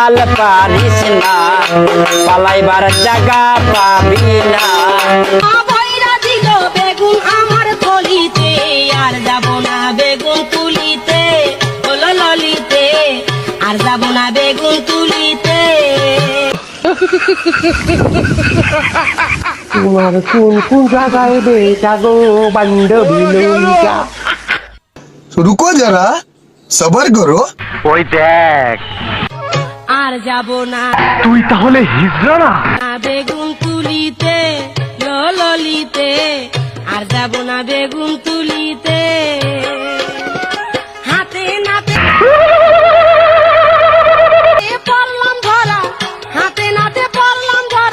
হাল পারিস না, পালাইবার জায়গা পাবি না। ভাইরা দিল বেগুন আমার থলিতে, আর যাব না বেগুন তুলিতে, হলো ললিতে, আর যাব না বেগুন তুলিতে। তোমার কোন কোন জায়গায় বেটা গো বান্ধবী লইয়া। रुको जरा सबर करो। ওই দেখ, আর যাব না তুই তাহলে হিজড়া না? বেগুন তুলিতে, ললিতে, আর যাব না বেগুন তুলিতে।